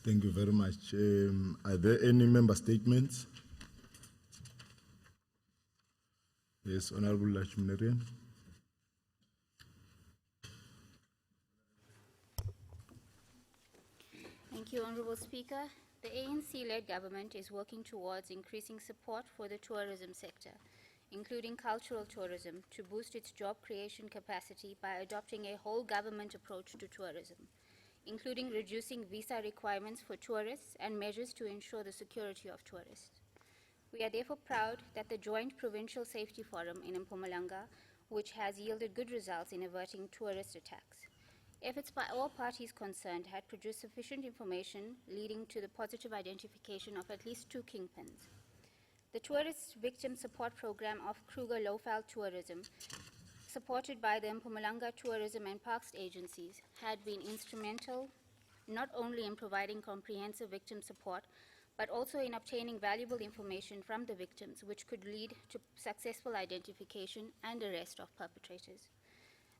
Thank you very much. Are there any member statements? Yes, Honorable Lachminarian. Thank you, Honorable Speaker. The ANC-led government is working towards increasing support for the tourism sector, including cultural tourism, to boost its job creation capacity by adopting a whole-government approach to tourism, including reducing visa requirements for tourists and measures to ensure the security of tourists. We are therefore proud that the Joint Provincial Safety Forum in Mpumalanga, which has yielded good results in averting tourist attacks. Efforts by all parties concerned had produced sufficient information leading to the positive identification of at least 2 kingpins. The Tourist Victim Support Program of Kruger Lowfell Tourism, supported by the Mpumalanga Tourism and Parks agencies, had been instrumental not only in providing comprehensive victim support, but also in obtaining valuable information from the victims, which could lead to successful identification and arrest of perpetrators.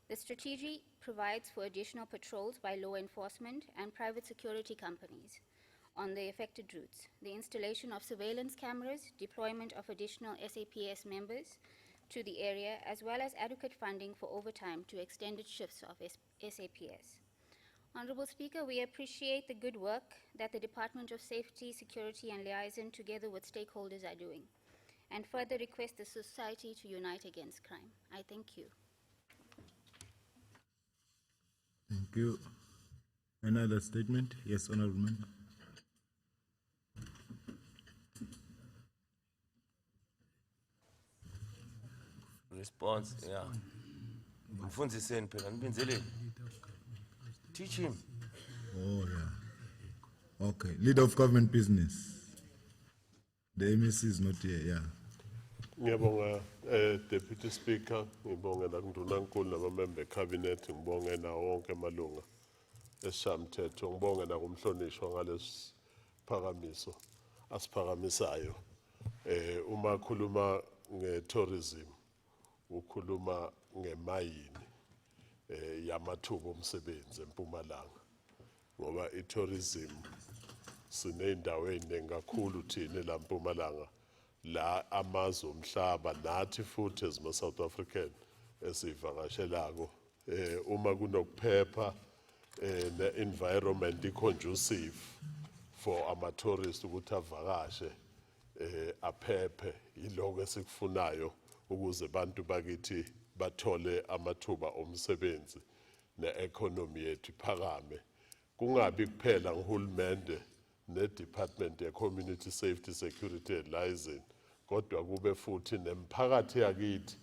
The strategy provides for additional patrols by law enforcement and private security companies on the affected routes, the installation of surveillance cameras, deployment of additional SAPS members to the area, as well as adequate funding for overtime to extended shifts of SAPS. Honorable Speaker, we appreciate the good work that the Department of Safety, Security and Liaison together with stakeholders are doing, and further request the society to unite against crime. I thank you. Thank you. Another statement? Yes, Honorable Member. Response, yeah. Mfundiseni phela nibinzeleni. Teach him. Oh, yeah. Okay. Leader of Government Business. The MEC is not here, yeah. Ngiyabonga Deputy Speaker, ngibonga nakundunankulu nabamember cabinet, ngibonga na wonke amalunga esamthetho, ngibonga nakumhlonishwa ngalesi phakamiso asiphakamisayo. Uma khuluma nge-tourism, ukhuluma ngemayini yamathuba omsebenzi eMpumalanga, ngoba i-tourism siney'ndawo ey'ningi kakhulu thina la Mpumalanga, la amazwe omhlaba nathi futhi as ma-South African esivakashelako, uma kunokuphepha ne-environment conducive for ama-tourists ukuthi avakashe aphephe, yiloko esikufunayo ukuze abantu bakithi bathole amathuba omsebenzi ne-economy yethu iphakame. Kungabi kuphela nguhulumende ne-Department ye-Community Safety, Security and Liaison, kodwa kube futhi nemphakathi yakithi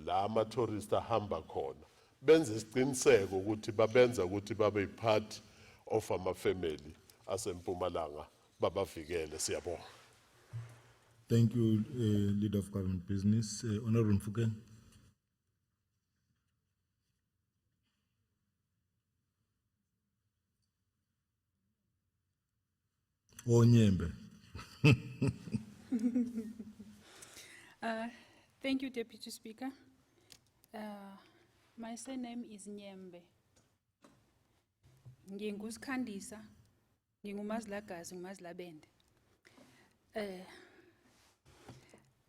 la ama-tourist ahamba khona, benze isiqiniseko ukuthi babenza ukuthi babe part of ama-family aseMpumalanga, babavikele. Siyabonga. Thank you, Leader of Government Business. Honorable Mfukeng. Onyembe. Thank you, Deputy Speaker. My surname is Nyembe. Nginguskhandisa, ngingumazilagazi, ngumazilabende.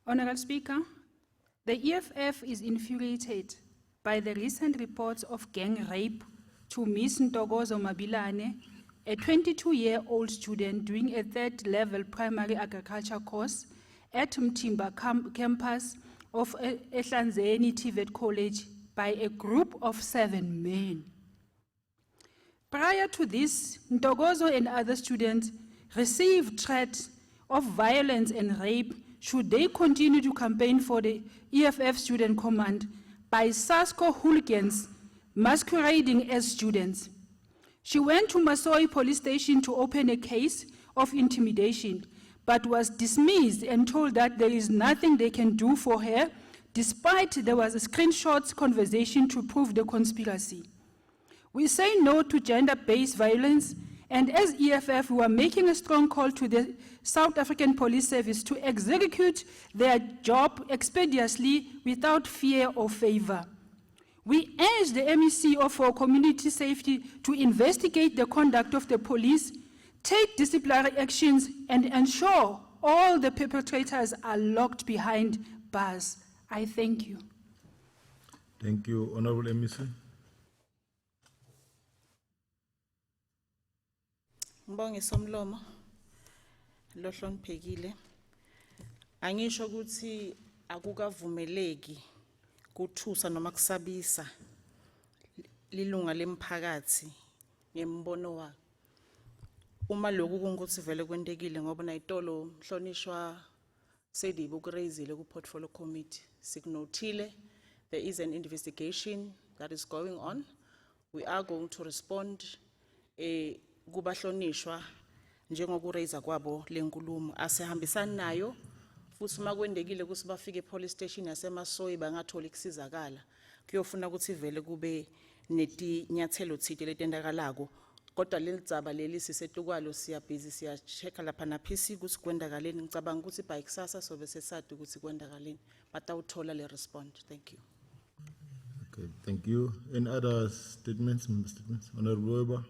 Honorable Speaker, the EFF is infuriated by the recent reports of gang rape to Miss Ntokozo Mabilane, a 22-year-old student doing a 3rd level primary agriculture course at Mtimba campus of Ehlanzeni TVET College by a group of 7 men. Prior to this, Ntokozo and other students received threats of violence and rape should they continue to campaign for the EFF Student Command by SASCO hooligans masquerading as students. She went to Masoi Police Station to open a case of intimidation, but was dismissed and told that there is nothing they can do for her, despite there was a screenshot conversation to prove the conspiracy. We say no to gender-based violence, and as EFF, we are making a strong call to the South African Police Service to execute their job expeditiously without fear or favor. We urge the MEC for Community Safety to investigate the conduct of the police, take disciplinary actions and ensure all the perpetrators are locked behind bars. I thank you. Thank you, Honorable MEC. Ngibonge somlomo lo hloniphekile. Angisho ukuthi akukavumeleki kuthusa noma kusabisa lilunga lemphakathi ngembono wakhe. Uma lokhu kungukuthi vele kwentekile ngoba nayitolo mhlonishwa Sedibo ukuraisile ku portfolio committee signotile there is an investigation that is going on. We are going to respond kubahlonishwa njengokuraisa kwabo lenkulumo asihambisana nayo futhi makwendekile ukuthi bafike police station yasemasoyi bangathola ikusizakala kuyofuna ukuthi vele kube netinyathelo thile letendakalako kodwa lelidzaba leli sisetukwalo siyabhizi siyachecka lapha naphisi ukuthi kwendakaleni ngicabanga ukuthi by kusasa sobe sesazi ukuthi kwendakaleni batawuthola le respond. Thank you. Okay, thank you. Any other statements, member statements? Honorable Weber.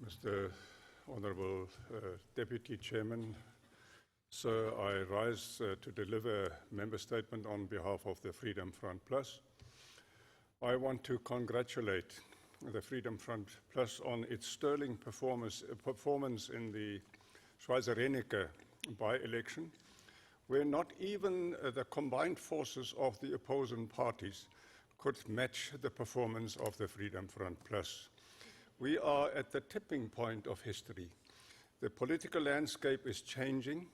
Mr. Honorable Deputy Chairman, sir, I rise to deliver a member statement on behalf of the Freedom Front Plus. I want to congratulate the Freedom Front Plus on its sterling performance in the Schweizerenica by-election, where not even the combined forces of the opposing parties could match the performance of the Freedom Front Plus. We are at the tipping point of history. The political landscape is changing,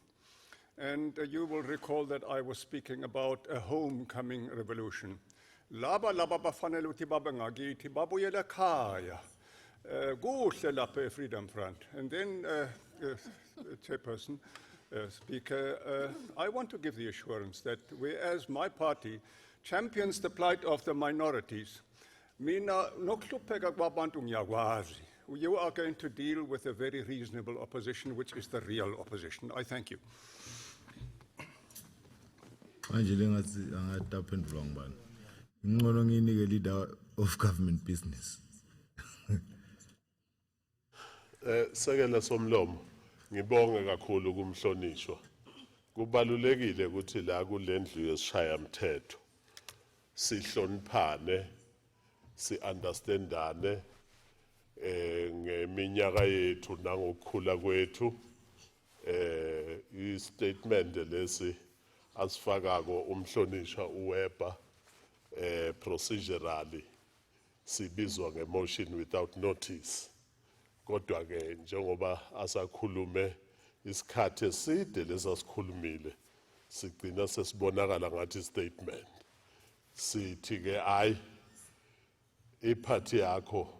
and you will recall that I was speaking about a homecoming revolution. Laba bafanele ukuthi babe ngakithi babuyela ekhaya. Kuhle lapha Freedom Front. And then, Chairperson, Speaker, I want to give the assurance that whereas my party champions the plight of the minorities, mina nokuhlupheka kwabantu ngiyakwazi. You are going to deal with a very reasonable opposition, which is the real opposition. I thank you. Manje lengathi angataphendula ngibani. Ngcono nginike leader of government business. Sekela somlomo ngibonge kakhulu kumhlonishwa. Kubalulekile ukuthi la kulendlu yesishaya mthetho sihloniphane si-understandane ngeminyaka yethu nangokukhula kwethu i-statement lesi asifakako umhlonishwa uWeber procedurally sibizwa ngemotion without notice kodwa ke njengoba asakhulume isikhathi eside lesasikhulumile sigcina sesibonakala ngathi statement sithi ke ayi iphathi yakho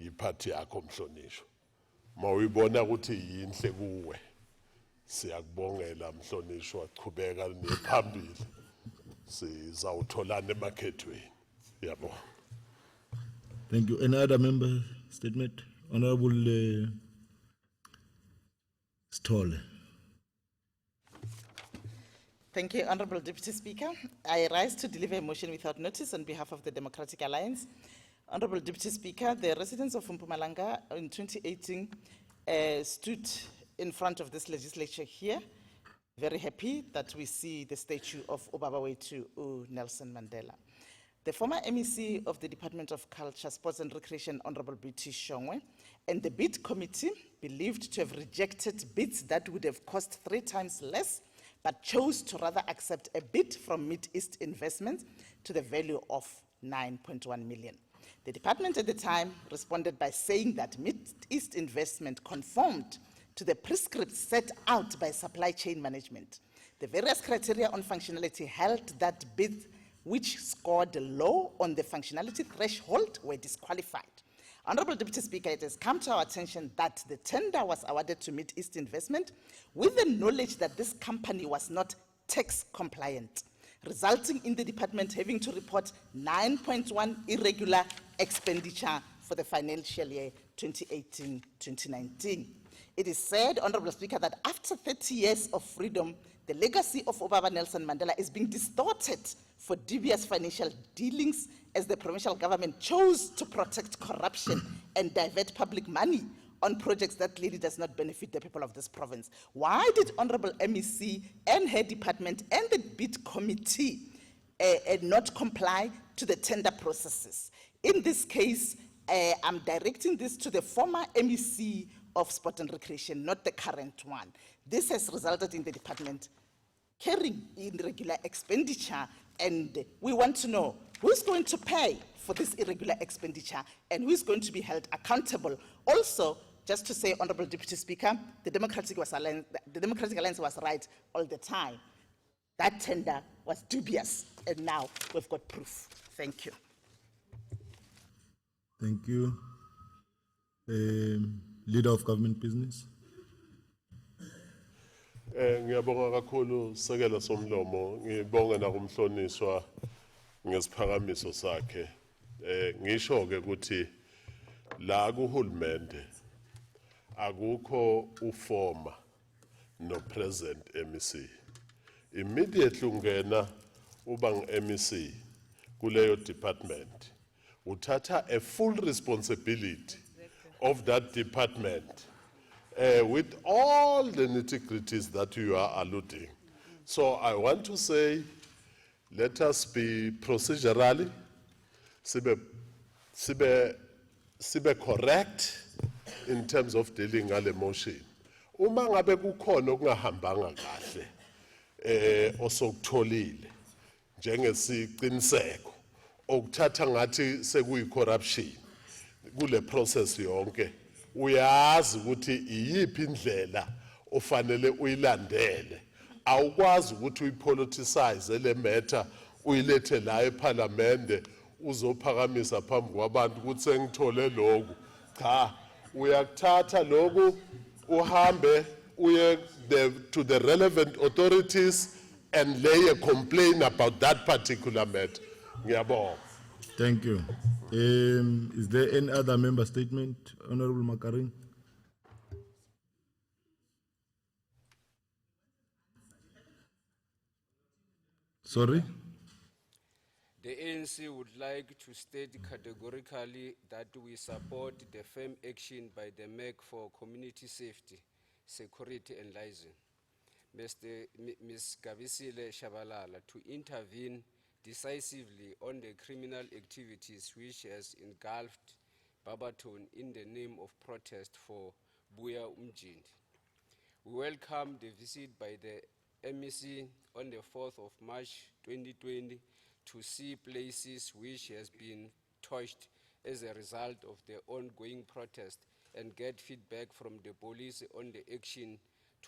yiphathi yakho mhlonishwa mawuyibona ukuthi yinhle kuwe siyakubongela mhlonishwa qhubeka nephambili sizawutholana emakhethweni yabo. Thank you. Any other member statement? Honorable Stolle. Thank you, Honorable Deputy Speaker. I rise to deliver a motion without notice on behalf of the Democratic Alliance. Honorable Deputy Speaker, the residents of Mpumalanga in 2018 stood in front of this legislature here, very happy that we see the statue of Obabawethu Nelson Mandela. The former MEC of the Department of Culture, Sports and Recreation, Honorable B.T. Shongwe, and the bid committee believed to have rejected bids that would have cost 3 times less, but chose to rather accept a bid from Mid-East Investments to the value of 9.1 million. The department at the time responded by saying that Mid-East Investment conformed to the prescripts set out by supply chain management. The various criteria on functionality held that bids which scored low on the functionality threshold were disqualified. Honorable Deputy Speaker, it has come to our attention that the tender was awarded to Mid-East Investment with the knowledge that this company was not tax compliant, resulting in the department having to report 9.1 irregular expenditure for the financial year 2018-2019. It is said, Honorable Speaker, that after 30 years of freedom, the legacy of Obaba Nelson Mandela is being distorted for dubious financial dealings as the provincial government chose to protect corruption and divert public money on projects that clearly does not benefit the people of this province. Why did Honorable MEC and her department and the bid committee not comply to the tender processes? In this case, I'm directing this to the former MEC of Sport and Recreation, not the current one. This has resulted in the department carrying irregular expenditure, and we want to know who's going to pay for this irregular expenditure and who is going to be held accountable. Also, just to say, Honorable Deputy Speaker, the Democratic Alliance was right all the time. That tender was dubious, and now we've got proof. Thank you. Thank you. Leader of Government Business. Ngiyabonga kakhulu Sekela Somlomo, ngibonga nakumhlonishwa ngesiphakamiso sakhe. Ngisho ke ukuthi la kuhulumende akukho uformer no present MEC. Immediately ungena uba ngu-MEC kuleyo department, uthatha a full responsibility of that department with all the nitty-gritties that you are alluding. So I want to say, let us be procedurally, sibe correct in terms of dealing with the motion. Uma ngabe kukhona okungahambanga kahle osokutholile njengesiqiniseko okuthatha ngathi sekuyi corruption kule process yonke, uyazi ukuthi iyiphi indlela ofanele uyilandele. Awukwazi ukuthi uyipoliticize le matter uyilethe la eParliament uzophakamisa phambi kwabantu ukuthi sengithole lokhu. Cha, uyakuthatha lokhu uhambe uye to the relevant authorities and lay a complaint about that particular matter. Ngiyabonga. Thank you. Is there any other member statement, Honorable Makaring? Sorry? The ANC would like to state categorically that we support the firm action by the MEC for community safety, security and liaison. Ms. Gavisile Shabalala to intervene decisively on the criminal activities which has engulfed Barberton in the name of protest for Buya Umjindi. We welcome the visit by the MEC on the 4th of March 2020 to see places which has been touched as a result of the ongoing protest and get feedback from the police on the action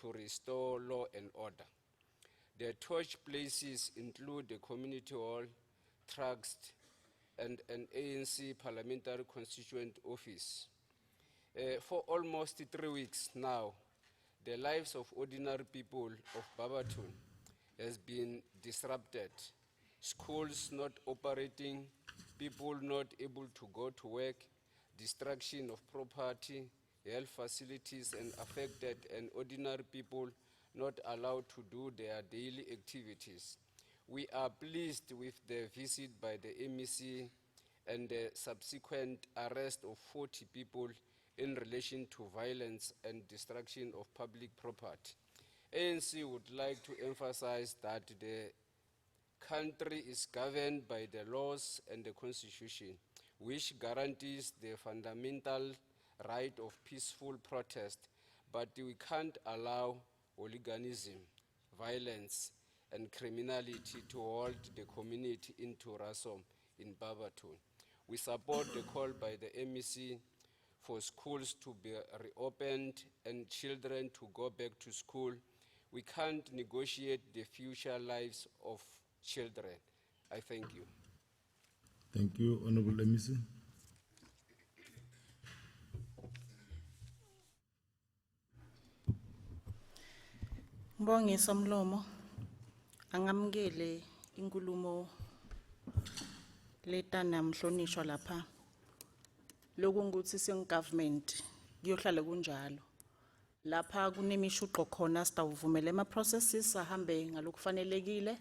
to restore law and order. The touched places include the community hall, trust, and an ANC parliamentary constituent office. For almost 3 weeks now, the lives of ordinary people of Barberton has been disrupted. Schools not operating, people not able to go to work, destruction of property, health facilities and affected, and ordinary people not allowed to do their daily activities. We are pleased with the visit by the MEC and the subsequent arrest of 40 people in relation to violence and destruction of public property. ANC would like to emphasize that the country is governed by the laws and the Constitution, which guarantees the fundamental right of peaceful protest, but we can't allow hooliganism, violence, and criminality to hold the community into ransom in Barberton. We support the call by the MEC for schools to be reopened and children to go back to school. We can't negotiate the future lives of children. I thank you. Thank you, Honorable MEC. Mbongi Somlomo, angamukele inkulumo letana mhlonishwa lapha. Lokhu nguthi government kuyohlala kunjalo. lapha kunemishuqo khona sitawuvumela ama-processes ahambe ngalokufanelekile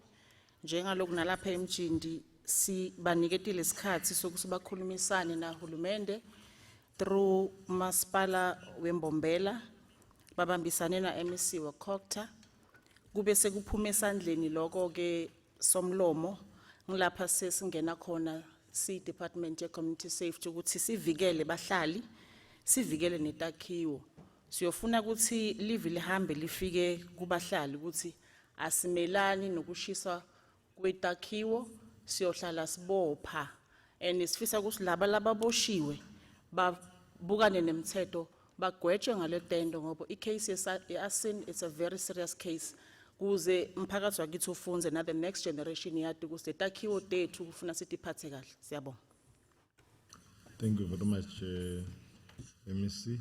njengaloku nalapha emjindi sibaniketile isikhathi sokuthi bakhulumisane nahulumende through masipala wembombela babambisane na-MEC wa-COGTA kube sekuphume esandleni lokho-ke somlomo ngilapha sesingena khona si-Department ye-Community Safety ukuthi sivikele bahlali sivikele netakhiwo siyofuna ukuthi live lihambe lifike kubahlali ukuthi asimelani nokushisa kwetakhiwo siyohlala sibopha and sifisa ukuthi laba lababoshiwe babukane nemthetho bagwetshwe ngale tendo ngoba i-case yasin it's a very serious case kuze umphakathi wakithi ufunze na the next generation yadi ukuthi letakhiwo tethu kufuna sitiphathe kahle siyabonga. Thank you very much, MEC.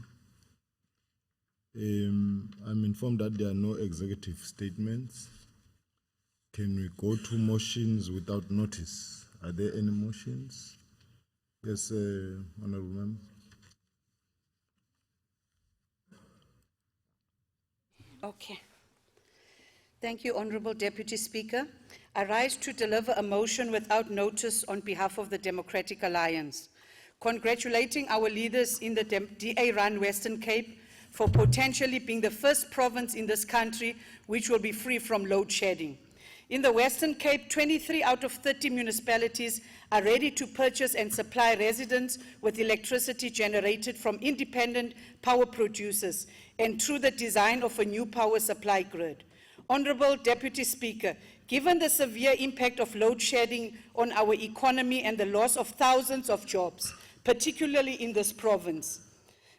I'm informed that there are no executive statements. Can we go to motions without notice? Are there any motions? Yes, Honorable Member. Okay. Thank you, Honorable Deputy Speaker. I rise to deliver a motion without notice on behalf of the Democratic Alliance, congratulating our leaders in the DA-run Western Cape for potentially being the first province in this country which will be free from load shedding. In the Western Cape, 23 out of 30 municipalities are ready to purchase and supply residents with electricity generated from independent power producers and through the design of a new power supply grid. Honorable Deputy Speaker, given the severe impact of load shedding on our economy and the loss of thousands of jobs, particularly in this province,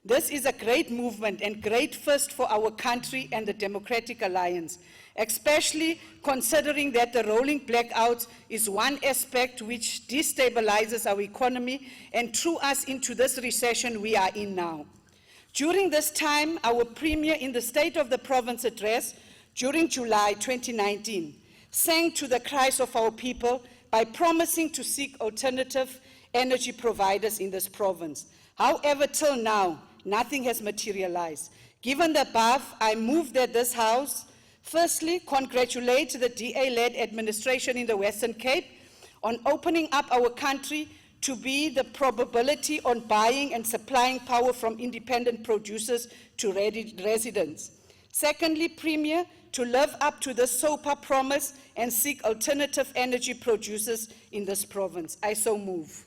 this is a great movement and great first for our country and the Democratic Alliance, especially considering that the rolling blackout is one aspect which destabilizes our economy and threw us into this recession we are in now. During this time, our Premier in the State of the Province address during July 2019 sang to the cries of our people by promising to seek alternative energy providers in this province. However, till now, nothing has materialized. Given the above, I move that this House firstly congratulate the DA-led administration in the Western Cape on opening up our country to be the probability on buying and supplying power from independent producers to residents. Secondly, Premier, to live up to the SOPA promise and seek alternative energy producers in this province. I so move.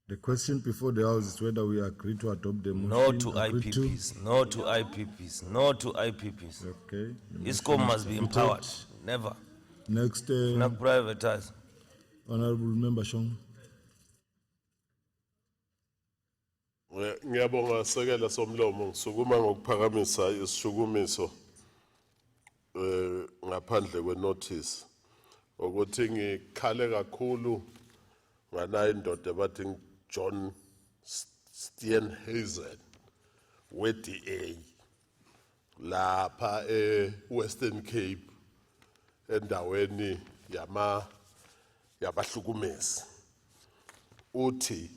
The question before the House is whether we agree to adopt the motion. No to Agree IPPs, no to IPPs, no to IPPs. Okay. the ISCOM motion must is be defeated. empowered, never. Next, Not privatize. Honorable Member Shong. Ngiyabonga sekela somlomo ngisukuma ngokuphakamisa isishukumiso ngaphandle kwe notice ukuthi ngikhale kakhulu nganayo indoda bathi John Steenhuisen we-DA lapha Western Cape endaweni yabahlukumezi uthi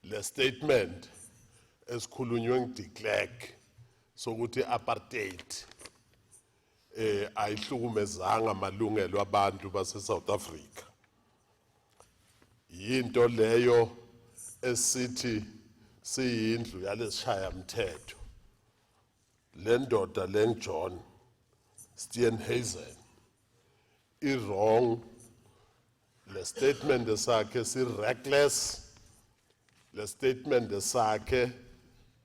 le statement esikhulunywe ngi-Declerk sokuthi apartheid ayihlukumezanga amalungelo abantu base-South Africa yinto leyo esithi siyindlu yalesishaya mthetho le ndoda John Steenhuisen i-wrong le statement sakhe si-reckless le statement sakhe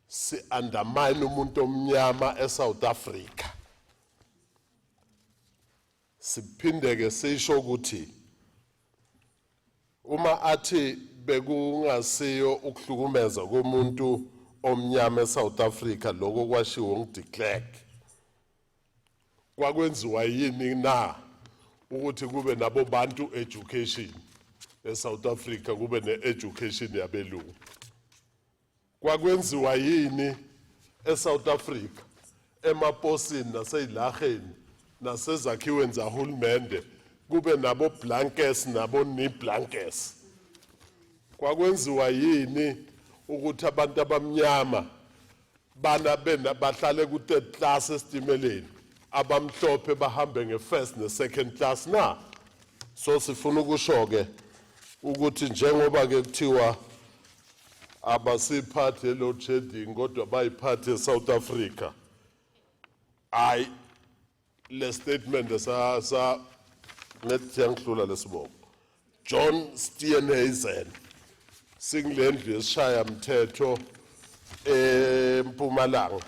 si-undermine umuntu omnyama eSouth Africa siphinde-ke sisho ukuthi uma athi bekungasiyo ukuhlukumeza komuntu omnyama eSouth Africa lokho kwashiwo ngi-Declerk kwakwenziwa yini na ukuthi kube nabo bantu education eSouth Africa kube ne-education yabelungu kwakwenziwa yini eSouth Africa emaposini naseyilaheni nasezakhiweni zahulumende kube nabo blankets nabo knee blankets kwakwenziwa yini ukuthi abantu abamnyama bana bena bahlale ku third class estimeleni abamhlophe bahambe nge-first ne-second class na. So sifuna ukusho ke ukuthi njengoba ke kuthiwa abasiphathe load shedding kodwa bayiphathe South Africa, I le statement sa nethi yangihlula lesibongo John Steenhuisen singilendlu yesishaya mthetho eMpumalanga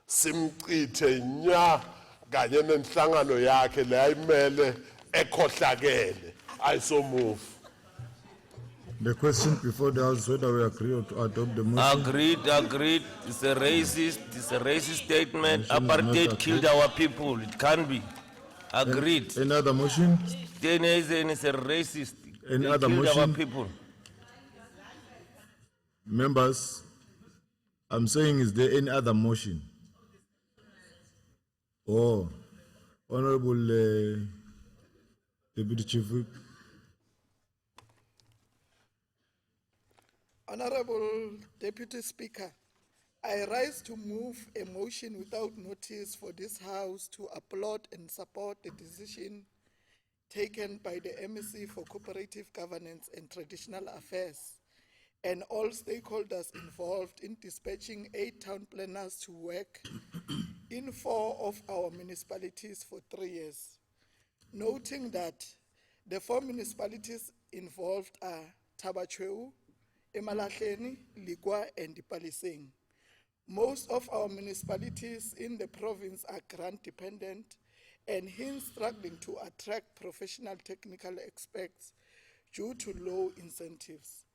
simchithe nya kanye nenhlangano yakhe layimele ekhohlakele. I so move. The question before the House whether we agree or to adopt the motion. Agreed. It's a racist statement. Motion is not Apartheid killed our people. It can't be. Agreed. Any other motion? Steenhuisen is a racist. Any They other killed our motion? people. Members, I'm saying, is there any other motion? Oh, Honorable Deputy Chief Whip. Honorable Deputy Speaker, I rise to move a motion without notice for this House to applaud and support the decision taken by the MEC for Cooperative Governance and Traditional Affairs and all stakeholders involved in dispatching 8 town planners to work in 4 of our municipalities for 3 years. Noting that the 4 municipalities involved are Tabachweu, Emalahleni, Ligwa, and Ipalising. Most of our municipalities in the province are grant dependent and hence struggling to attract professional technical experts due to low incentives.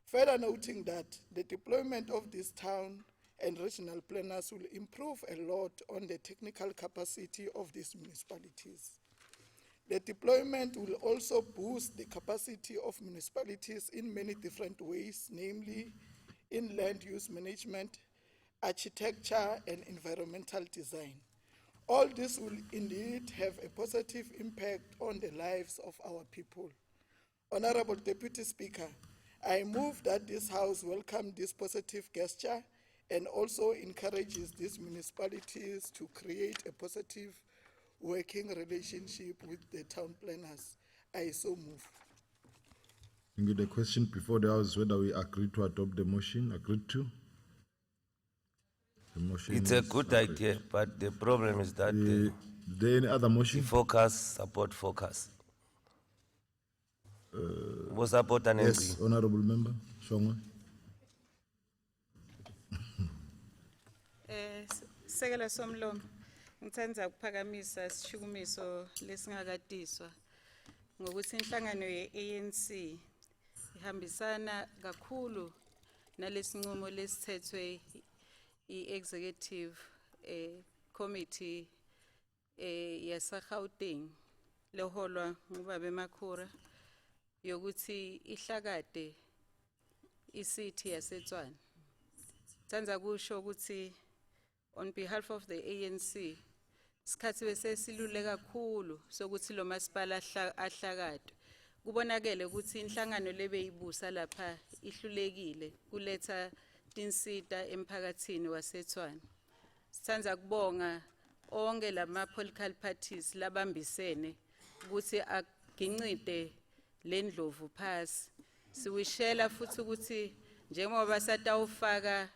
Further noting that the deployment of this town and regional planners will improve a lot on the technical capacity of these municipalities. The deployment will also boost the capacity of municipalities in many different ways, namely in land use management, architecture, and environmental design. All this will indeed have a positive impact on the lives of our people. Honorable Deputy Speaker, I move that this House welcome this positive gesture and also encourages these municipalities to create a positive working relationship with the town planners. I so move. Thank you. The question before the House whether we agree to adopt the motion. Agreed to? The motion It's a is good agreed. idea, but the problem is that Is there any other motion? support focus. We support an Yes, Honorable Member Shongwe. Sekela Somlomo, ngithanda ukuphakamisa isishukumiso lesingakatiswa ngokuthi inhlangano ye-ANC ihambisana kakhulu nalesinqumo lesithethwe i-executive committee yase-Gauteng leholwa ngubaba eMakhura yokuthi ihlakade isithi yaseTshwane. Thanda kusho ukuthi on behalf of the ANC sikhathi bese silule kakhulu sokuthi lo masipala ahlakade kubonakele ukuthi inhlangano lebeyibusa lapha ihlulekile kuletha tinsita emphakathini waseTshwane. Sithanda kubonga onke lama political parties labambisene ukuthi agincide lendlovu phasi. Siwishela futhi ukuthi njengoba satawufaka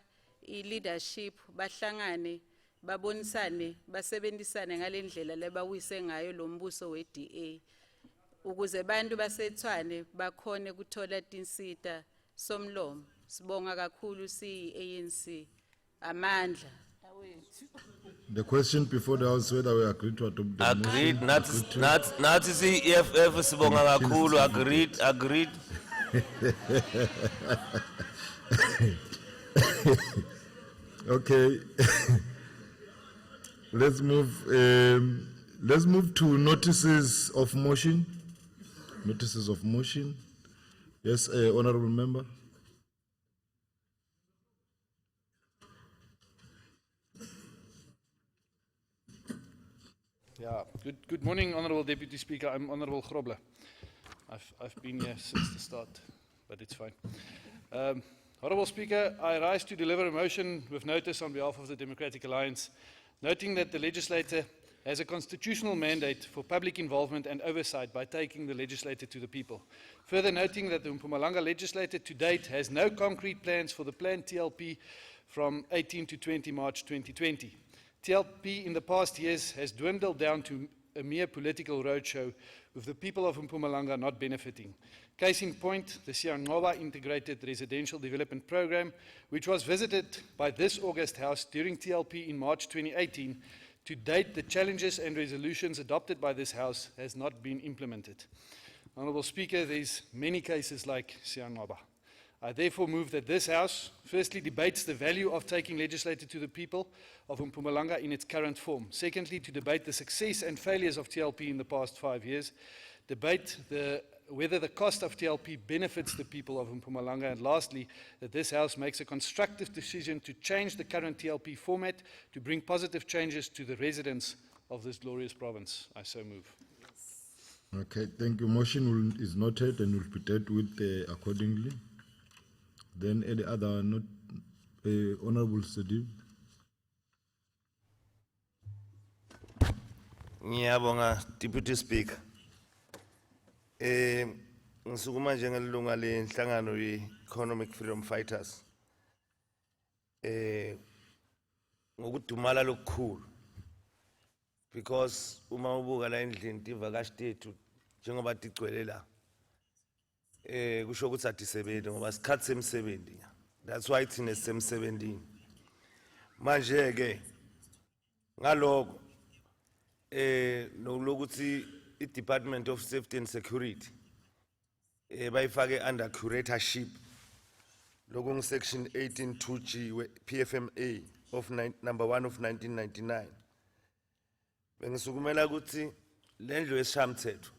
i-leadership bahlangane babonisane basebenzisane ngalendlela lebawise ngayo lo mbuso we-DA ukuze abantu baseTshwane bakhone kuthola tinsita somlomo. Sibonga kakhulu si-ANC amandla. The question before the House whether we agree to adopt the Agreed. motion. Not see EFF sibonga kakhulu. Agreed. Okay. Let's move to notices of motion. Notices of motion. Yes, Honorable Member. Yeah, good morning, Honorable Deputy Speaker. I'm Honorable Grobler. I've been here since the start, but it's fine. Honourable Speaker, I rise to deliver a motion with notice on behalf of the Democratic Alliance, noting that the legislator has a constitutional mandate for public involvement and oversight by taking the legislator to the people. Further noting that the Mpumalanga legislature to date has no concrete plans for the planned TLP from 18 to 20 March 2020. TLP in the past years has dwindled down to a mere political roadshow, with the people of Mpumalanga not benefiting. Case in point, the Siyanqoba Integrated Residential Development Program, which was visited by this August House during TLP in March 2018, to date, the challenges and resolutions adopted by this House has not been implemented. Honourable Speaker, there's many cases like Siyanqoba. I therefore move that this House firstly debates the value of taking legislature to the people of Mpumalanga in its current form. Secondly, to debate the success and failures of TLP in the past 5 years. Debate whether the cost of TLP benefits the people of Mpumalanga. And lastly, that this House makes a constructive decision to change the current TLP format to bring positive changes to the residents of this glorious province. I so move. Okay, thank you. Motion is noted and will be dealt with accordingly. Then any other not Honourable Sedib. Ngiyabonga, Deputy Speaker. Ngisukuma njengelunga lenhlangano ye-Economic Freedom Fighters. Ngokudumala lokukhulu. Because uma ubuka la endlini tivakashi tethu njengoba tigcwele la. Kusho ukuthi adisebenzi ngoba sikhathi semsebenzi. That's why thina sisemsebenzini. Manje ke ngaloko nokuthi i-Department of Safety and Security bayifake under curatorship lokhu section 18 2G PFMA of number 1 of 1999. Bengisukumela ukuthi lendlu yesishamthetho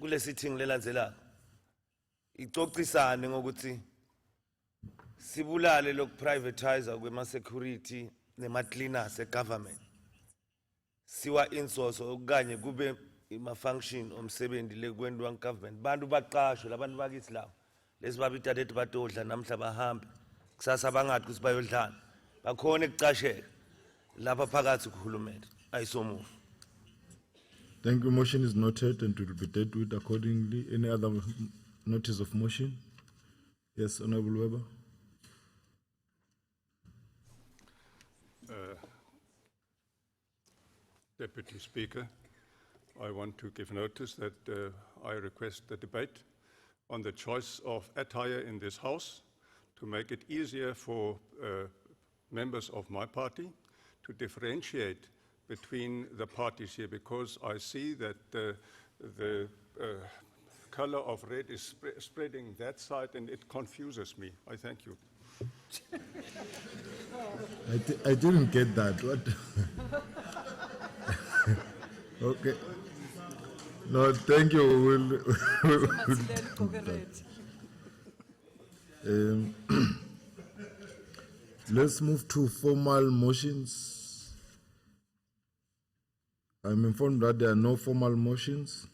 kule sitting lelandzela icocisane ngokuthi sibulale lokhu privatizer kwema security nema cleaners egovernment siwa insource okanye kube ima function omsebenzi lekwendwa government bantu baqashwe labantu bakithi lawo lesibabita lethi batodla namhla bahambe kusasa bangathi ukuthi bayodlana bakhona ekucasheka lapha phakathi kuhulumende ayisomuvu. Thank you. Motion is noted and will be dealt with accordingly. Any other notice of motion? Yes, Honourable Weber. Deputy Speaker, I want to give notice that I request the debate on the choice of attire in this House to make it easier for members of my party to differentiate between the parties here, because I see that the color of red is spreading that side and it confuses me. I thank you. I didn't get that. What? Okay. No, thank you. Let's move to formal motions. I'm informed that there are no formal motions.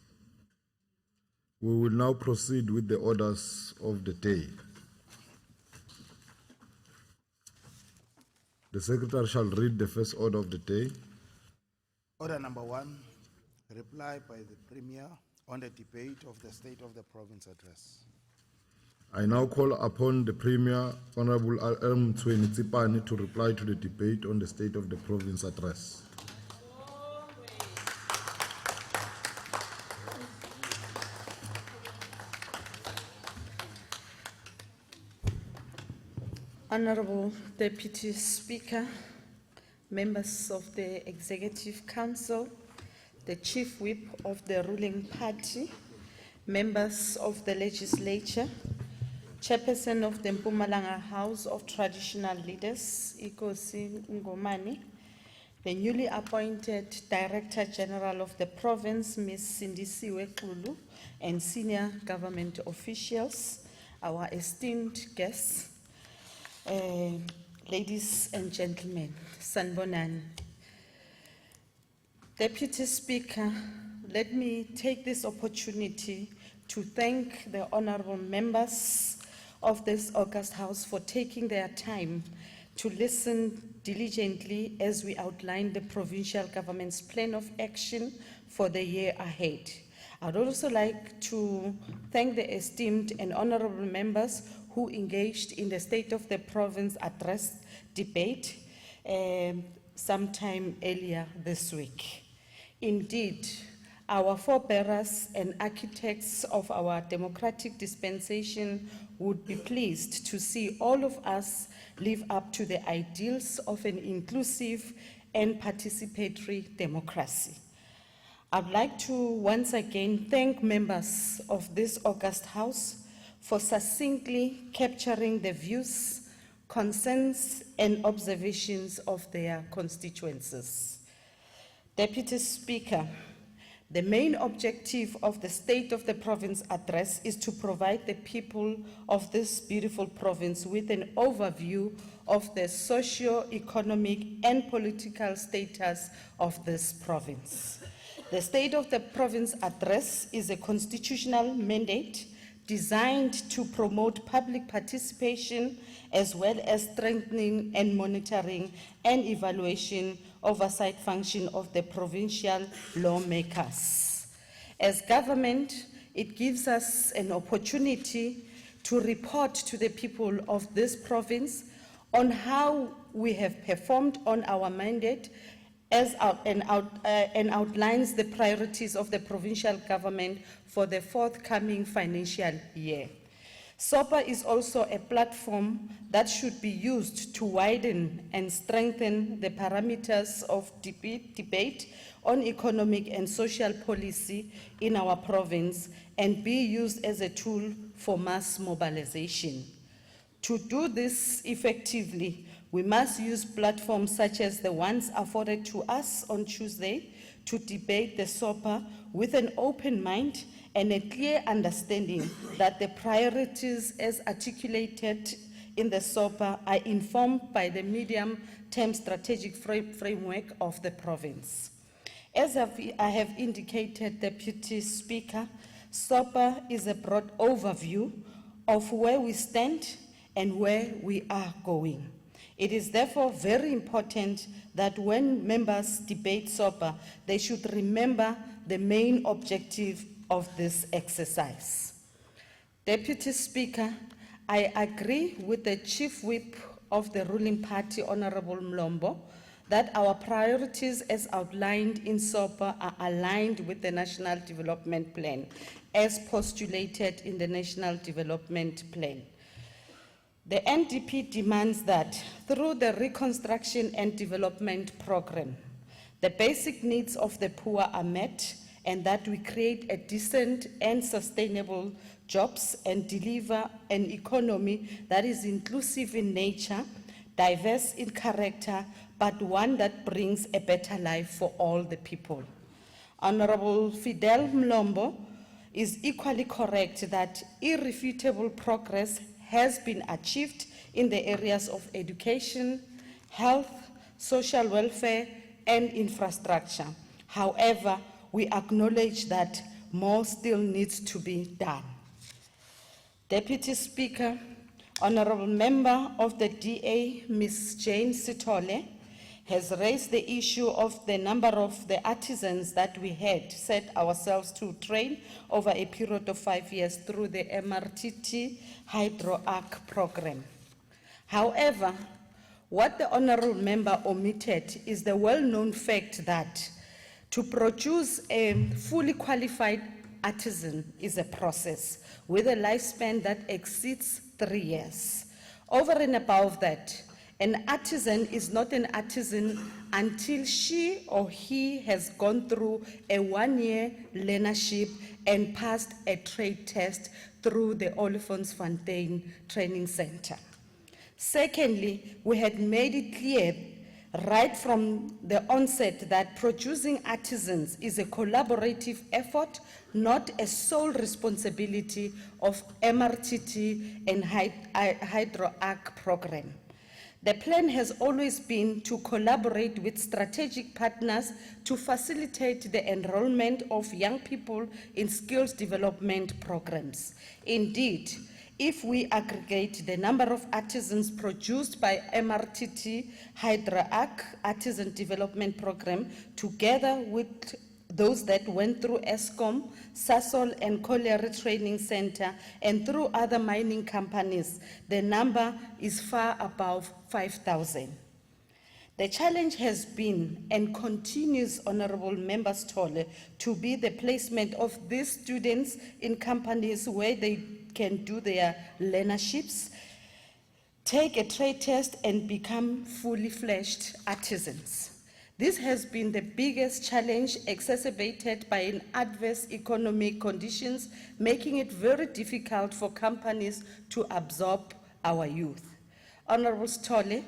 We will now proceed with the orders of the day. The Secretary shall read the first order of the day. Order number 1, reply by the Premier on the debate of the State of the Province address. I now call upon the Premier, Honorable Mtsweni Tsipane, to reply to the debate on the State of the Province address. Honorable Deputy Speaker, members of the Executive Council, the Chief Whip of the ruling party, members of the Legislature, Chairperson of the Mpumalanga House of Traditional Leaders, Ikosi Ngomane, the newly appointed Director General of the province, Ms. Sindisiwe Xulu, and senior government officials, our esteemed guests, ladies and gentlemen, Sanbonani. Deputy Speaker, let me take this opportunity to thank the honorable members of this August House for taking their time to listen diligently as we outline the provincial government's plan of action for the year ahead. I'd also like to thank the esteemed and honorable members who engaged in the State of the Province address debate sometime earlier this week. Indeed, our forebearers and architects of our democratic dispensation would be pleased to see all of us live up to the ideals of an inclusive and participatory democracy. I'd like to once again thank members of this August House for succinctly capturing the views, concerns, and observations of their constituencies. Deputy Speaker, the main objective of the State of the Province address is to provide the people of this beautiful province with an overview of the socio-economic and political status of this province. The State of the Province address is a constitutional mandate designed to promote public participation as well as strengthening and monitoring and evaluation oversight function of the provincial lawmakers. As government, it gives us an opportunity to report to the people of this province on how we have performed on our mandate and outlines the priorities of the provincial government for the forthcoming financial year. SOPA is also a platform that should be used to widen and strengthen the parameters of debate on economic and social policy in our province and be used as a tool for mass mobilization. To do this effectively, we must use platforms such as the ones afforded to us on Tuesday to debate the SOPA with an open mind and a clear understanding that the priorities as articulated in the SOPA are informed by the medium-term strategic framework of the province. As I have indicated, Deputy Speaker, SOPA is a broad overview of where we stand and where we are going. It is therefore very important that when members debate SOPA, they should remember the main objective of this exercise. Deputy Speaker, I agree with the Chief Whip of the ruling party, Honorable Mlombo, that our priorities as outlined in SOPA are aligned with the National Development Plan, as postulated in the National Development Plan. The NDP demands that through the Reconstruction and Development Program, the basic needs of the poor are met and that we create a decent and sustainable jobs and deliver an economy that is inclusive in nature, diverse in character, but one that brings a better life for all the people. Honorable Fidel Mlombo is equally correct that irrefutable progress has been achieved in the areas of education, health, social welfare, and infrastructure. However, we acknowledge that more still needs to be done. Deputy Speaker, Honorable Member of the DA, Ms. Jane Sitole, has raised the issue of the number of the artisans that we had set ourselves to train over a period of 5 years through the MRTT Hydro Arc program. However, what the Honorable Member omitted is the well-known fact that to produce a fully qualified artisan is a process with a lifespan that exceeds 3 years. Over and above that, an artisan is not an artisan until she or he has gone through a 1-year learnership and passed a trade test through the Olifantsfontein Training Center. Secondly, we had made it clear right from the onset that producing artisans is a collaborative effort, not a sole responsibility of MRTT and Hydro Arc program. The plan has always been to collaborate with strategic partners to facilitate the enrollment of young people in skills development programs. Indeed, if we aggregate the number of artisans produced by MRTT Hydra Arc Artisan Development Program together with those that went through ESCOM, Sasol and Colliery Training Center and through other mining companies, the number is far above 5,000. The challenge has been and continues, Honorable Member Stolle, to be the placement of these students in companies where they can do their learnerships, take a trade test and become fully fledged artisans. This has been the biggest challenge, exacerbated by an adverse economic conditions, making it very difficult for companies to absorb our youth. Honorable Stolle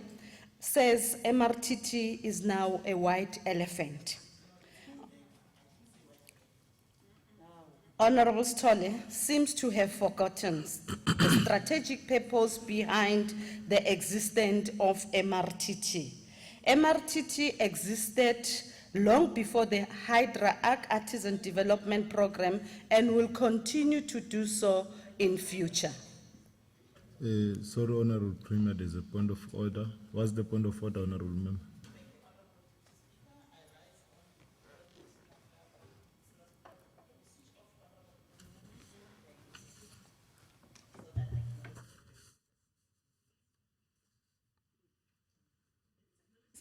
says MRTT is now a white elephant. Honorable Stolle seems to have forgotten the strategic purpose behind the existence of MRTT. MRTT existed long before the Hydra Arc Artisan Development Program and will continue to do so in future. Sorry, Honorable Premier, there's a point of order. What's the point of order, Honorable Member?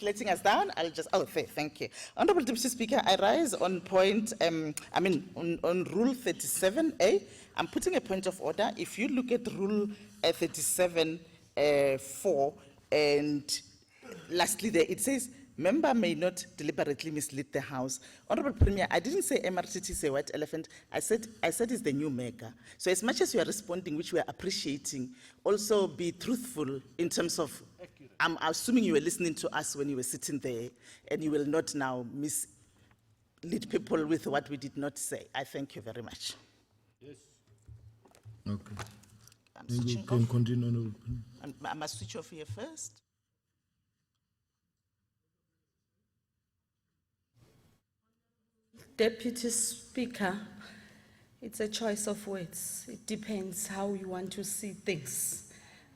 Letting us down, I'll just, thank you. Honorable Deputy Speaker, I rise on point, on Rule 37A. I'm putting a point of order. If you look at Rule 37(4), and lastly there, it says, member may not deliberately mislead the House. Honorable Premier, I didn't say MRTT is a white elephant. I said it's the new mega. So as much as you are responding, which we are appreciating, also be truthful in terms of, I'm assuming you were listening to us when you were sitting there, and you will not now mislead people with what we did not say. I thank you very much. Yes. Okay. You can continue, Honorable Premier. I must switch off here first. Deputy Speaker, it's a choice of words. It depends how you want to see things.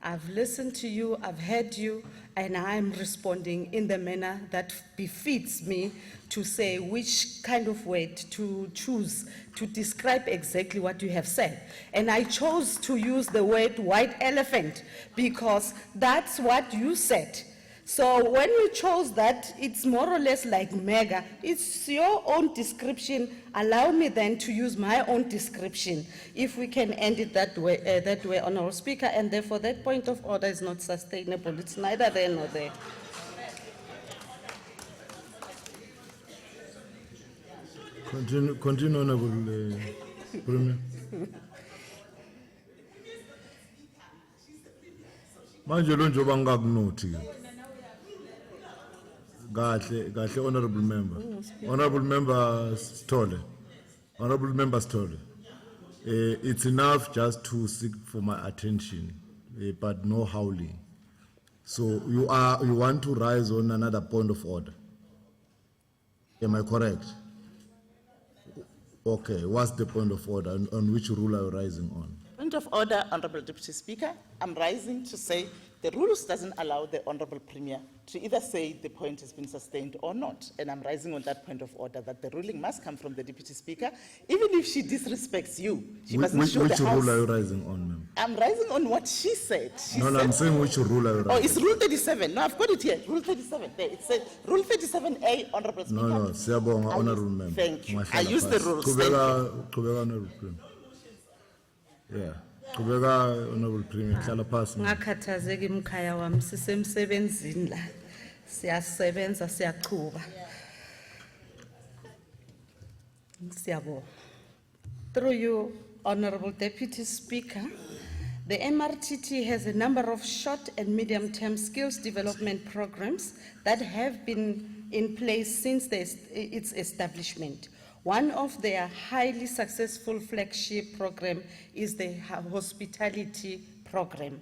I've listened to you, I've heard you, and I'm responding in the manner that befits me to say which kind of word to choose to describe exactly what you have said. And I chose to use the word white elephant because that's what you said. So when you chose that, it's more or less like mega. It's your own description. Allow me then to use my own description, if we can end it that way, Honorable Speaker, and therefore that point of order is not sustainable. It's neither there nor there. Continue, Honorable Premier. Manje lo njoba ngakunothi. Kahle, Honorable Member. Honorable Member Stolle. Honorable Member Stolle. It's enough just to seek for my attention, but no howling. So you want to rise on another point of order. Am I correct? Okay, what's the point of order? On which rule are you rising on? Point of order, Honorable Deputy Speaker. I'm rising to say the rules doesn't allow the Honorable Premier to either say the point has been sustained or not. And I'm rising on that point of order that the ruling must come from the Deputy Speaker. Even if she disrespects you, she mustn't show the House. Which rule are you rising on, ma'am? I'm rising on what she said. I'm saying which rule are you rising on? Oh, it's Rule 37. No, I've got it here. Rule 37. There, it says Rule 37A, Honorable Speaker. No, siyabonga, Honorable Member. Thank you. I use the rules. Thank you. Qhubeka, Honorable Premier. Yeah. Qhubeka, Honorable Premier. Hlala phasi. Ngakhathazeka imkhaya wami sisemsebenzini la. Siyasebenza siyaqhuba. Siyabonga. Through you, Honorable Deputy Speaker, the MRTT has a number of short and medium-term skills development programs that have been in place since its establishment. One of their highly successful flagship program is the hospitality program.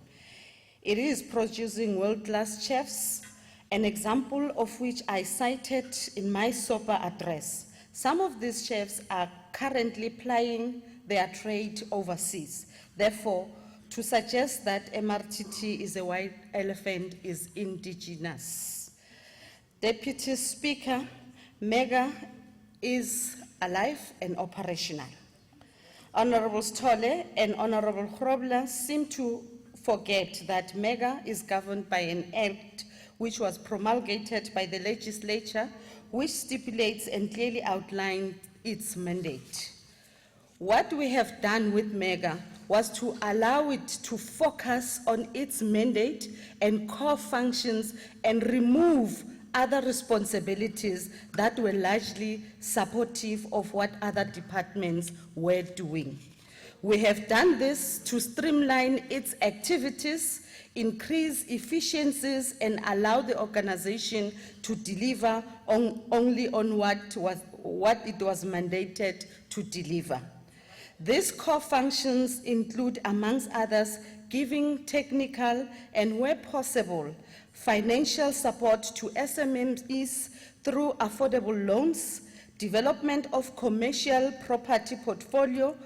It is producing world-class chefs, an example of which I cited in my SOPA address. Some of these chefs are currently plying their trade overseas. Therefore, to suggest that MRTT is a white elephant is indigenous. Deputy Speaker, MEGA is alive and operational. Honorable Stolle and Honorable Grobler seem to forget that MEGA is governed by an act which was promulgated by the legislature, which stipulates and clearly outlines its mandate. What we have done with MEGA was to allow it to focus on its mandate and core functions and remove other responsibilities that were largely supportive of what other departments were doing. We have done this to streamline its activities, increase efficiencies, and allow the organization to deliver only on what it was mandated to deliver. These core functions include, amongst others, giving technical and, where possible, financial support to SMMEs through affordable loans, development of commercial property portfolio,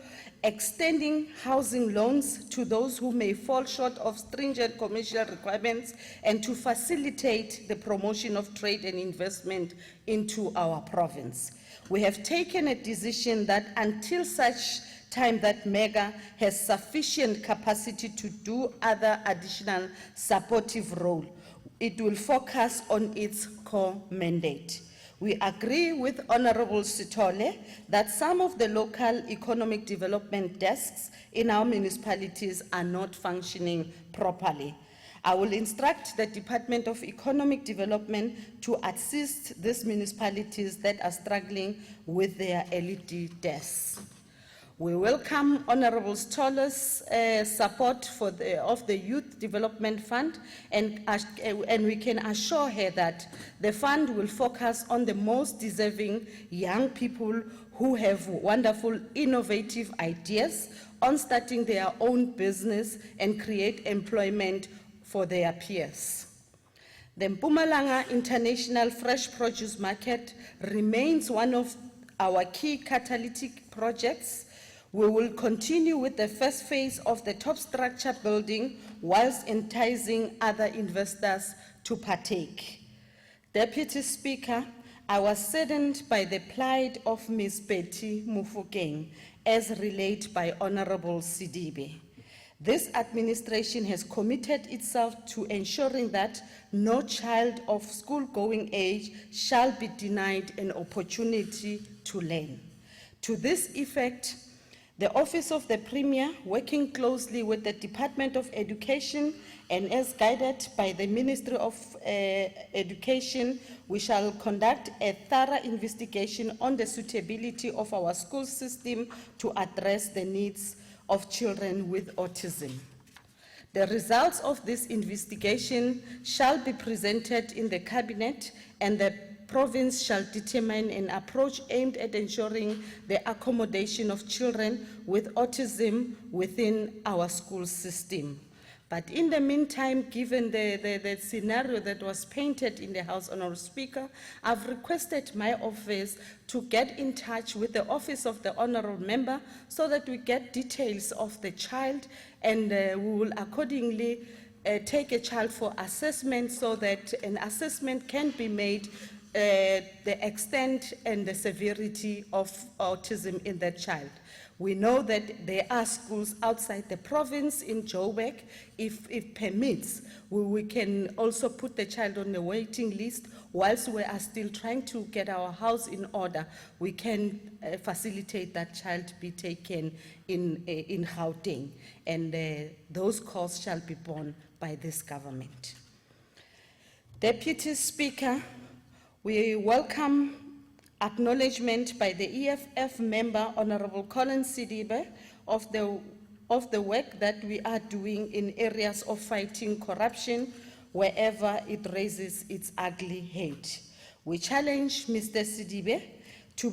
extending housing loans to those who may fall short of stringent commercial requirements, and to facilitate the promotion of trade and investment into our province. We have taken a decision that until such time that MEGA has sufficient capacity to do other additional supportive role, it will focus on its core mandate. We agree with Honorable Sithole that some of the local economic development desks in our municipalities are not functioning properly. I will instruct the Department of Economic Development to assist these municipalities that are struggling with their LED desks. We welcome Honorable Stoller's support of the Youth Development Fund, and we can assure her that the fund will focus on the most deserving young people who have wonderful, innovative ideas on starting their own business and create employment for their peers. The Mpumalanga International Fresh Produce Market remains one of our key catalytic projects. We will continue with the first phase of the top structure building whilst enticing other investors to partake. Deputy Speaker, I was saddened by the plight of Ms. Betty Mufokeng, as relayed by Honorable Sidibe. This administration has committed itself to ensuring that no child of school-going age shall be denied an opportunity to learn. To this effect, the Office of the Premier, working closely with the Department of Education and as guided by the Ministry of Education, we shall conduct a thorough investigation on the suitability of our school system to address the needs of children with autism. The results of this investigation shall be presented in the Cabinet, and the province shall determine an approach aimed at ensuring the accommodation of children with autism within our school system. But in the meantime, given the scenario that was painted in the House, Honourable Speaker, I've requested my office to get in touch with the office of the Honourable Member so that we get details of the child, and we will accordingly take a child for assessment so that an assessment can be made the extent and the severity of autism in that child. We know that there are schools outside the province in Joburg. If it permits, we can also put the child on the waiting list whilst we are still trying to get our house in order. We can facilitate that child be taken in Gauteng, and those costs shall be borne by this government. Deputy Speaker, we welcome acknowledgement by the EFF member, Honorable Colin Sidibe, of the work that we are doing in areas of fighting corruption wherever it raises its ugly head. We challenge Mr. Sidibe to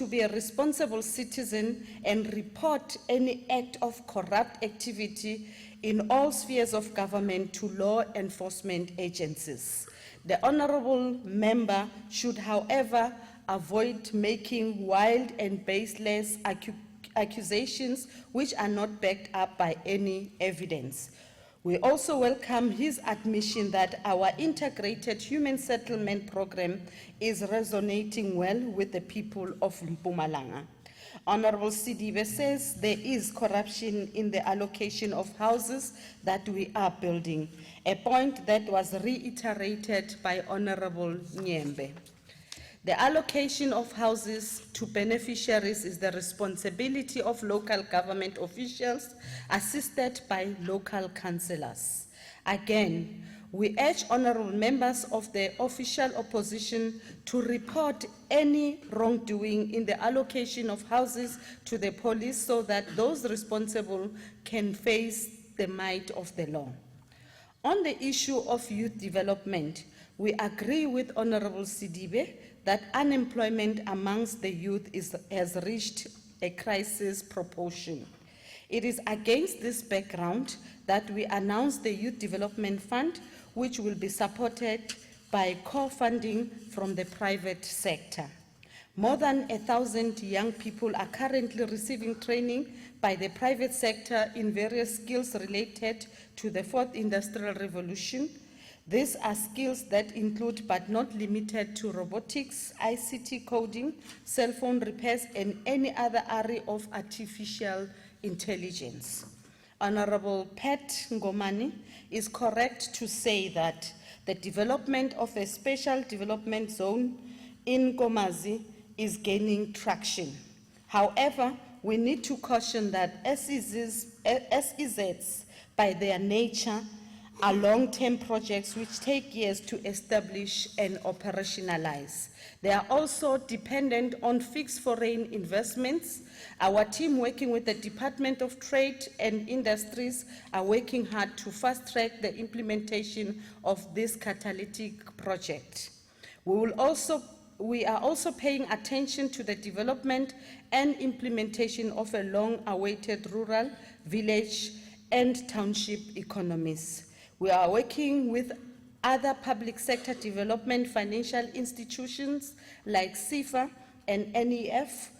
be a responsible citizen and report any act of corrupt activity in all spheres of government to law enforcement agencies. The honorable member should, however, avoid making wild and baseless accusations which are not backed up by any evidence. We also welcome his admission that our integrated human settlement program is resonating well with the people of Mpumalanga. Honorable Sidibe says there is corruption in the allocation of houses that we are building, a point that was reiterated by Honorable Nyembe. The allocation of houses to beneficiaries is the responsibility of local government officials assisted by local councillors. Again, we urge honorable members of the official opposition to report any wrongdoing in the allocation of houses to the police so that those responsible can face the might of the law. On the issue of youth development, we agree with Honorable Sidibe that unemployment amongst the youth has reached a crisis proportion. It is against this background that we announced the Youth Development Fund, which will be supported by co-funding from the private sector. More than 1,000 young people are currently receiving training by the private sector in various skills related to the fourth industrial revolution. These are skills that include but not limited to robotics, ICT coding, cell phone repairs, and any other area of artificial intelligence. Honorable Pat Ngomani is correct to say that the development of a special development zone in Komazi is gaining traction. However, we need to caution that SEZs, by their nature, are long-term projects which take years to establish and operationalize. They are also dependent on fixed foreign investments. Our team working with the Department of Trade and Industries are working hard to fast-track the implementation of this catalytic project. We are also paying attention to the development and implementation of a long-awaited rural, village, and township economies. We are working with other public sector development financial institutions like CIFA and NEF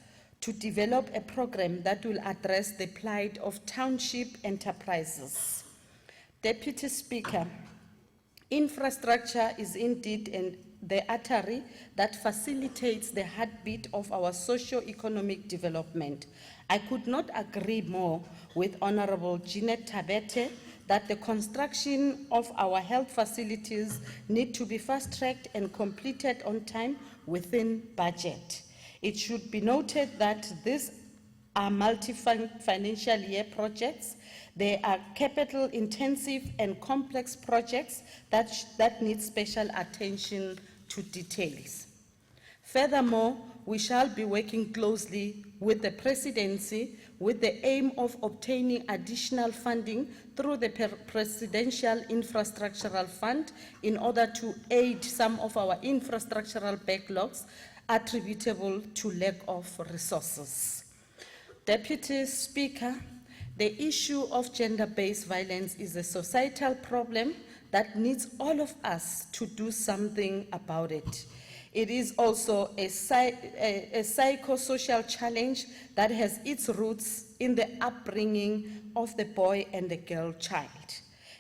to develop a program that will address the plight of township enterprises. Deputy Speaker, infrastructure is indeed the artery that facilitates the heartbeat of our socio-economic development. I could not agree more with Honorable Jeanette Tabete that the construction of our health facilities need to be fast-tracked and completed on time within budget. It should be noted that these are multi-financial year projects. They are capital-intensive and complex projects that need special attention to details. Furthermore, we shall be working closely with the Presidency with the aim of obtaining additional funding through the Presidential Infrastructural Fund in order to aid some of our infrastructural backlogs attributable to lack of resources. Deputy Speaker, the issue of gender-based violence is a societal problem that needs all of us to do something about it. It is also a psychosocial challenge that has its roots in the upbringing of the boy and the girl child.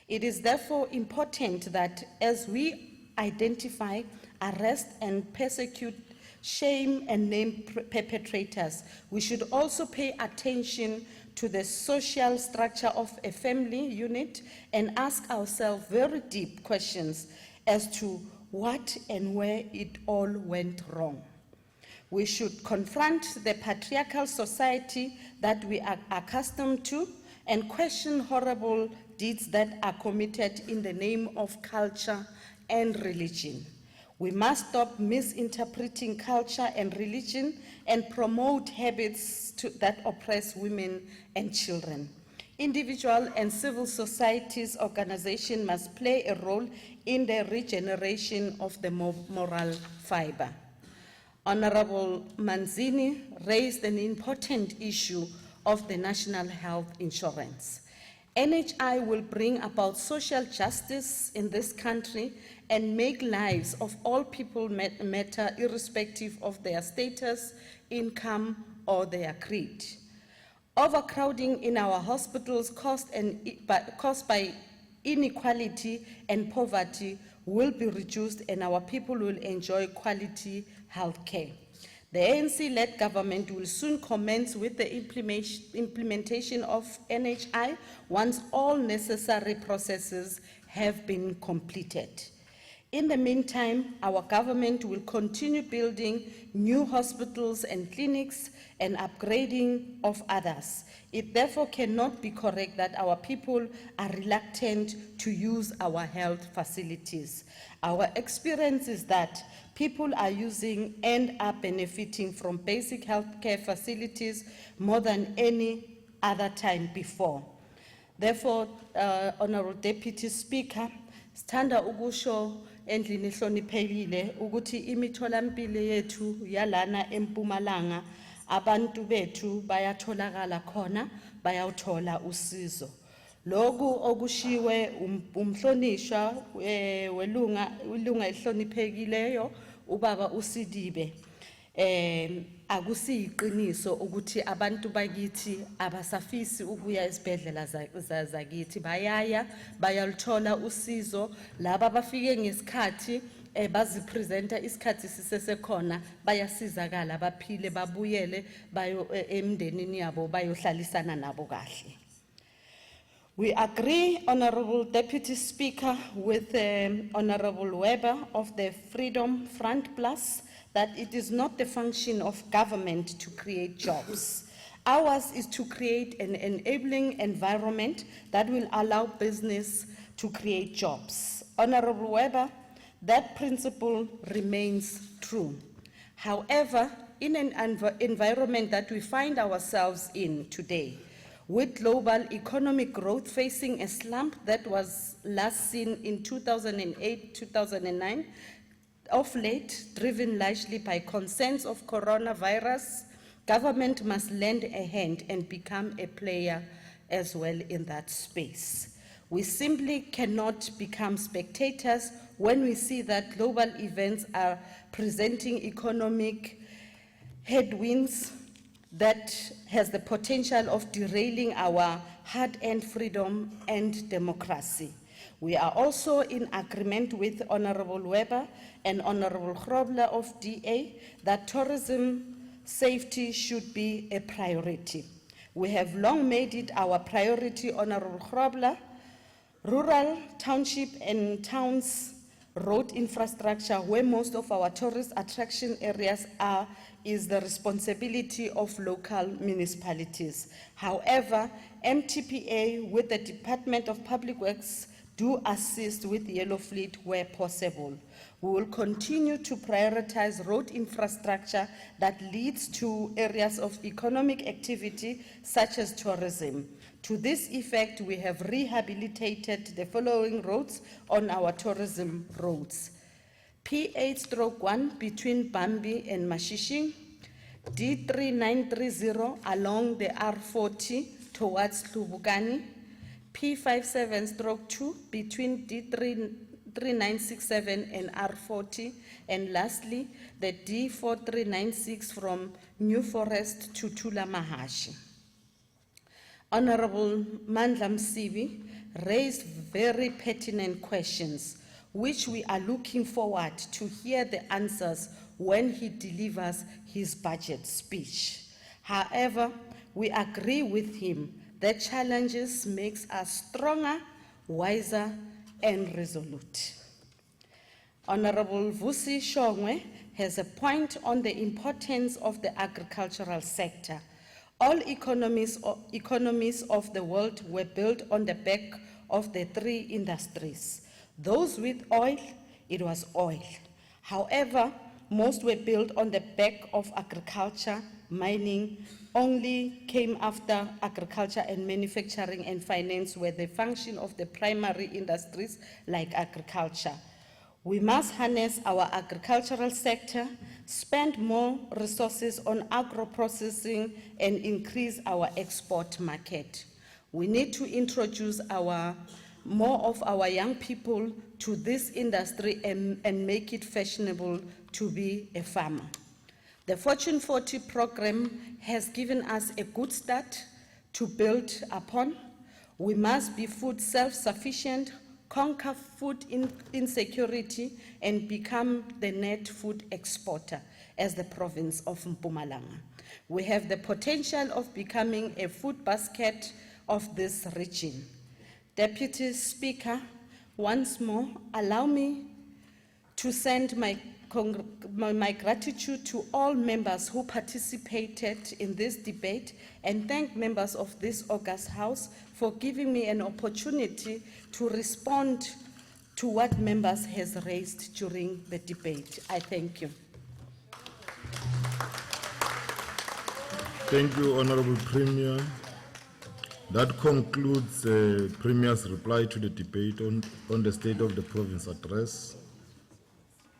It is therefore important that as we identify, arrest, and persecute, shame, and name perpetrators, we should also pay attention to the social structure of a family unit and ask ourselves very deep questions as to what and where it all went wrong. We should confront the patriarchal society that we are accustomed to and question horrible deeds that are committed in the name of culture and religion. We must stop misinterpreting culture and religion and promote habits that oppress women and children. Individual and civil societies organizations must play a role in the regeneration of the moral fiber. Honorable Manzini raised an important issue of the national health insurance. NHI will bring about social justice in this country and make lives of all people matter irrespective of their status, income, or their creed. Overcrowding in our hospitals caused by inequality and poverty will be reduced and our people will enjoy quality health care. The ANC-led government will soon commence with the implementation of NHI once all necessary processes have been completed. In the meantime, our government will continue building new hospitals and clinics and upgrading of others. It therefore cannot be correct that our people are reluctant to use our health facilities. Our experience is that people are using and are benefiting from basic healthcare facilities more than any other time before. Therefore, Honorable Deputy Speaker, sithanda ukusho endlini ehloniphekile ukuthi imitholampilo yethu yalana eMpumalanga abantu bethu bayatholakala khona bayawuthola usizo. Loku okushiwe umhlonishwa ilunga ehloniphekileyo ubaba uSidibe akusiyiqiniso ukuthi abantu bakithi abasafisi ukuya esibhedlela zakithi bayaluthola usizo laba bafike ngesikhathi bazipresenta isikhathi sisesekhona bayasizakala baphile babuyele bayo emndenini yabo bayohlalisana nabo kahle. We agree, Honorable Deputy Speaker, with Honorable Weber of the Freedom Front Plus that it is not the function of government to create jobs. Ours is to create an enabling environment that will allow business to create jobs. Honorable Weber, that principle remains true. However, in an environment that we find ourselves in today, with global economic growth facing a slump that was last seen in 2008-2009, of late, driven largely by concerns of coronavirus, government must lend a hand and become a player as well in that space. We simply cannot become spectators when we see that global events are presenting economic headwinds that has the potential of derailing our hard-earned freedom and democracy. We are also in agreement with Honorable Weber and Honorable Grobler of DA that tourism safety should be a priority. We have long made it our priority, Honorable Grobler. Rural, township and towns road infrastructure where most of our tourist attraction areas are is the responsibility of local municipalities. However, MTPA with the Department of Public Works do assist with yellow fleet where possible. We will continue to prioritize road infrastructure that leads to areas of economic activity such as tourism. To this effect, we have rehabilitated the following roads on our tourism roads. P8/1 between Bambi and Mashishing, D3930 along the R40 towards Lubukani, P57/2 between D3967 and R40, and lastly, the D4396 from New Forest to Tula Mahashi. Honorable Mandla Msibi raised very pertinent questions, which we are looking forward to hear the answers when he delivers his budget speech. However, we agree with him that challenges makes us stronger, wiser, and resolute. Honorable Vusi Shongwe has a point on the importance of the agricultural sector. All economies of the world were built on the back of the three industries. Those with oil, it was oil. However, most were built on the back of agriculture. Mining only came after agriculture, and manufacturing and finance were the function of the primary industries like agriculture. We must harness our agricultural sector, spend more resources on agro-processing, and increase our export market. We need to introduce more of our young people to this industry and make it fashionable to be a farmer. The Fortune 40 program has given us a good start to build upon. We must be food self-sufficient, conquer food insecurity, and become the net food exporter as the province of Mpumalanga. We have the potential of becoming a food basket of this region. Deputy Speaker, once more, allow me to send my gratitude to all members who participated in this debate and thank members of this august House for giving me an opportunity to respond to what members has raised during the debate. I thank you. Thank you, Honorable Premier. That concludes the Premier's reply to the debate on the State of the Province address.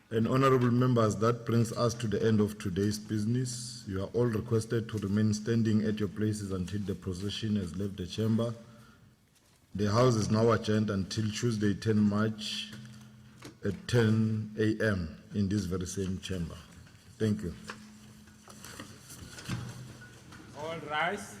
And honorable members, that brings us to the end of today's business. You are all requested to remain standing at your places until the procession has left the chamber. The House is now adjourned until Tuesday, 10 March at 10 a.m. in this very same chamber. Thank you. All rise.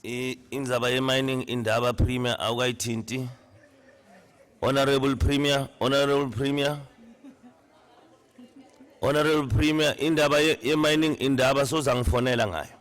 Indzaba ye-mining indaba Premier awukayithinti. Honorable Premier, Honorable Premier. Honorable Premier, indaba ye-mining indaba sozangifonela ngayo.